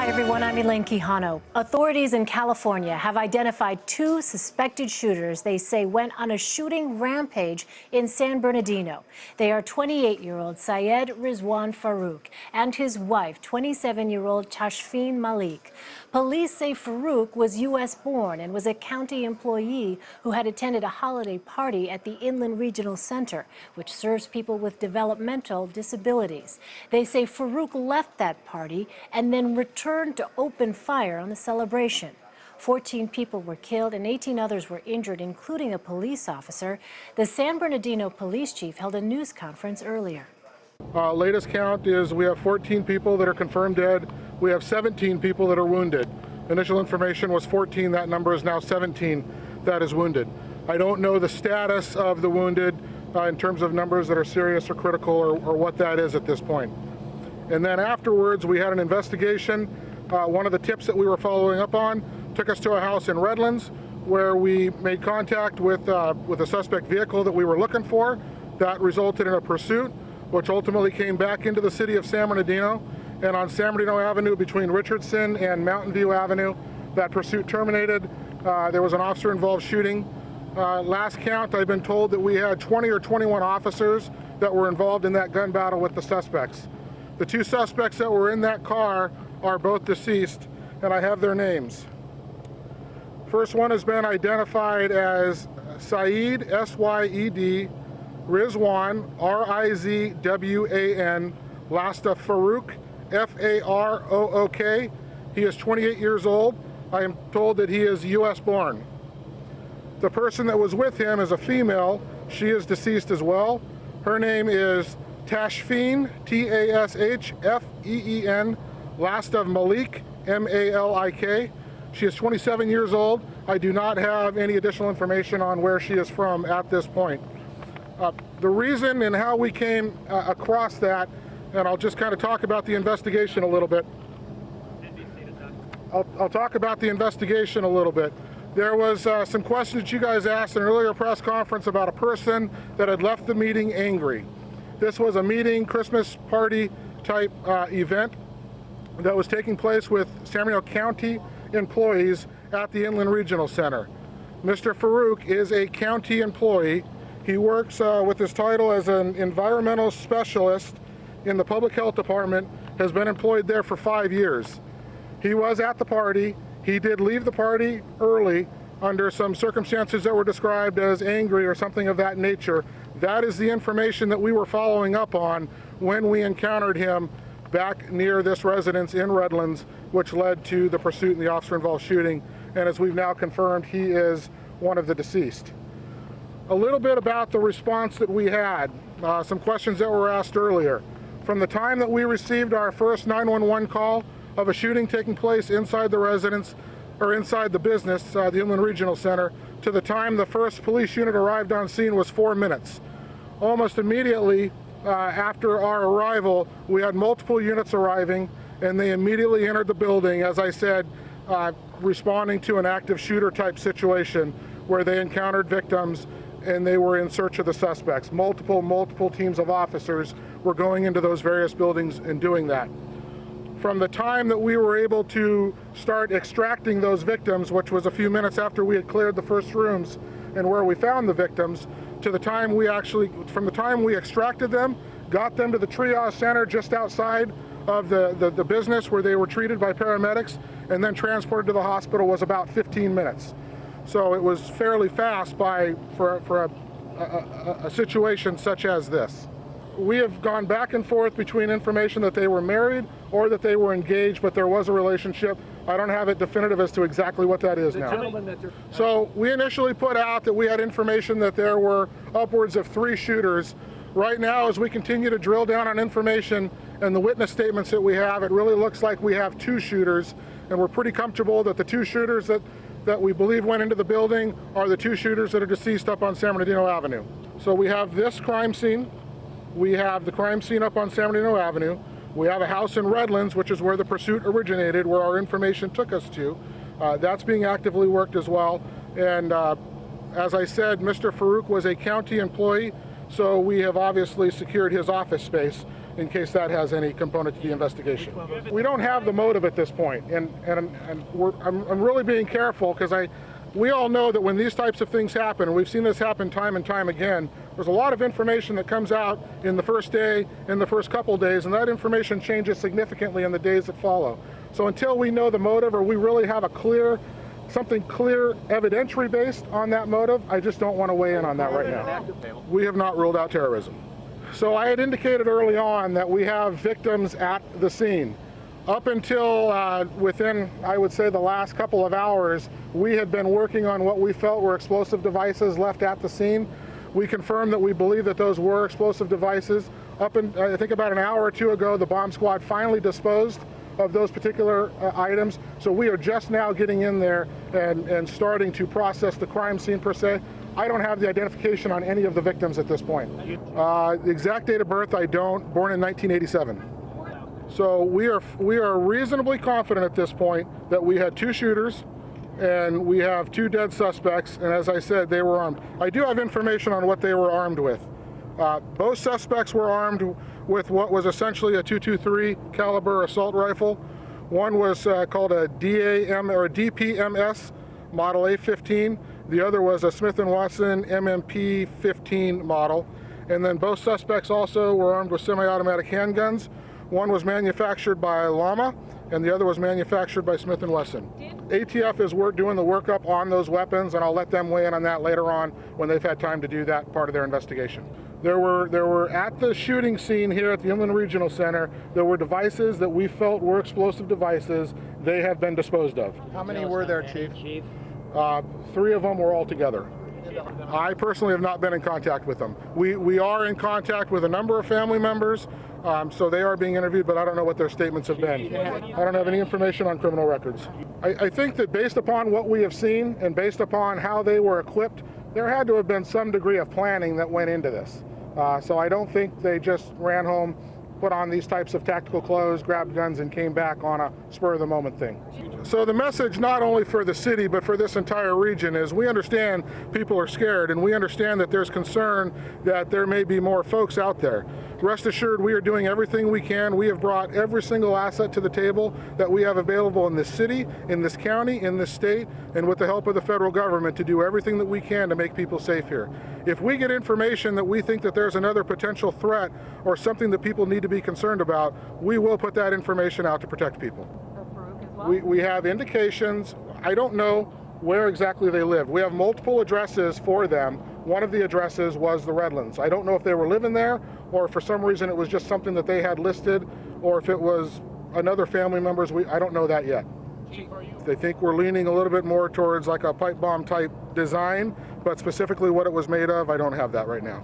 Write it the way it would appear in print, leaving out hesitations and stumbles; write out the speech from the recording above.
Everyone, I'm Elaine Quijano. Authorities in California have identified two suspected shooters they say went on a shooting rampage in San Bernardino. They are 28-year-old Syed Rizwan Farouk and his wife, 27-year-old Tashfeen Malik. Police say Farouk was U.S. born and was a county employee who had attended a holiday party at the Inland Regional Center, which serves people with developmental disabilities. They say Farouk left that party and then returned to open fire on the celebration. 14 people were killed and 18 others were injured, including a police officer. The San Bernardino police chief held a news conference earlier. Latest count is we have 14 people that are confirmed dead. We have 17 people that are wounded. Initial information was 14. That number is now 17 that is wounded. I don't know the status of the wounded in terms of numbers that are serious or critical or what that is at this point. And then afterwards, we had an investigation. One of the tips that we were following up on took us to a house in Redlands where we made contact with a suspect vehicle that we were looking for. That resulted in a pursuit, which ultimately came back into the city of San Bernardino. And on San Bernardino Avenue between Richardson and Mountain View Avenue, that pursuit terminated. There was an officer-involved shooting. Last count, I've been told that we had 20 or 21 officers that were involved in that gun battle with the suspects. The two suspects that were in that car are both deceased, and I have their names. First one has been identified as Syed, S-Y-E-D, Rizwan, R-I-Z-W-A-N, last of Farouk, F-A-R-O-O-K. He is 28 years old. I am told that he is U.S. born. The person that was with him is a female. She is deceased as well. Her name is Tashfeen, T-A-S-H-F-E-E-N, last of Malik, M-A-L-I-K. She is 27 years old. I do not have any additional information on where she is from at this point. The reason and how we came across that, and I'll just kind of talk about the investigation a little bit. I'll talk about the investigation a little bit. There was some questions that you guys asked in an earlier press conference about a person that had left the meeting angry. This was a meeting, Christmas party type event that was taking place with San Bernardino County employees at the Inland Regional Center. Mr. Farouk is a county employee. He works with his title as an environmental specialist in the public health department, has been employed there for 5 years. He was at the party. He did leave the party early under some circumstances that were described as angry or something of that nature. That is the information that we were following up on when we encountered him back near this residence in Redlands, which led to the pursuit and the officer-involved shooting. And as we've now confirmed, he is one of the deceased. A little bit about the response that we had, some questions that were asked earlier. From the time that we received our first 911 call of a shooting taking place inside the residence or inside the business, the Inland Regional Center, to the time the first police unit arrived on scene was 4 minutes. Almost immediately after our arrival, we had multiple units arriving, and they immediately entered the building, as I said, responding to an active shooter type situation where they encountered victims and they were in search of the suspects. Multiple teams of officers were going into those various buildings and doing that. From the time that we were able to start extracting those victims, which was a few minutes after we had cleared the first rooms and where we found the victims, to the time from the time we extracted them, got them to the triage center just outside of the business where they were treated by paramedics and then transported to the hospital was about 15 minutes. So it was fairly fast for a situation such as this. We have gone back and forth between information that they were married or that they were engaged, but there was a relationship. I don't have it definitive as to exactly what that is now. So we initially put out that we had information that there were upwards of 3 shooters. Right now, as we continue to drill down on information and the witness statements that we have, it really looks like we have 2 shooters, and we're pretty comfortable that the 2 shooters that we believe went into the building are the 2 shooters that are deceased up on San Bernardino Avenue. So we have this crime scene. We have the crime scene up on San Bernardino Avenue. We have a house in Redlands, which is where the pursuit originated, where our information took us to. That's being actively worked as well. And as I said, Mr. Farouk was a county employee, so we have obviously secured his office space in case that has any component to the investigation. We don't have the motive at this point, and I'm really being careful because we all know that when these types of things happen, and we've seen this happen time and time again, there's a lot of information that comes out in the first day, in the first couple days, and that information changes significantly in the days that follow. So until we know the motive, or we really have something clear evidentiary based on that motive, I just don't want to weigh in on that right now. We have not ruled out terrorism. So I had indicated early on that we have victims at the scene. Up until within, I would say, the last couple of hours, we had been working on what we felt were explosive devices left at the scene. We confirmed that we believe that those were explosive devices. I think about an hour or two ago, the bomb squad finally disposed of those particular items. So we are just now getting in there and starting to process the crime scene per se. I don't have the identification on any of the victims at this point. The exact date of birth, I don't. Born in 1987. So we are reasonably confident at this point that we had 2 shooters and we have 2 dead suspects, and as I said, they were armed. I do have information on what they were armed with. Both suspects were armed with what was essentially a .223 caliber assault rifle. One was called a DPMS model A15. The other was a Smith & Wesson MMP 15 model. And then both suspects also were armed with semi-automatic handguns. One was manufactured by Llama, and the other was manufactured by Smith & Wesson. ATF is doing the workup on those weapons, and I'll let them weigh in on that later on when they've had time to do that part of their investigation. There were at the shooting scene here at the Inland Regional Center, there were devices that we felt were explosive devices. They have been disposed of. How many were there, Chief? 3 of them were all together. I personally have not been in contact with them. We are in contact with a number of family members, so they are being interviewed, but I don't know what their statements have been. I don't have any information on criminal records. I think that based upon what we have seen and based upon how they were equipped, there had to have been some degree of planning that went into this. So I don't think they just ran home, put on these types of tactical clothes, grabbed guns, and came back on a spur-of-the-moment thing. So the message, not only for the city, but for this entire region, is we understand people are scared, and we understand that there's concern that there may be more folks out there. Rest assured, we are doing everything we can. We have brought every single asset to the table that we have available in this city, in this county, in this state, and with the help of the federal government to do everything that we can to make people safe here. If we get information that we think that there's another potential threat or something that people need to be concerned about, we will put that information out to protect people. We have indications. I don't know where exactly they live. We have multiple addresses for them. One of the addresses was the Redlands. I don't know if they were living there or if for some reason it was just something that they had listed or if it was another family member's. I don't know that yet. They think we're leaning a little bit more towards like a pipe bomb type design, but specifically what it was made of, I don't have that right now.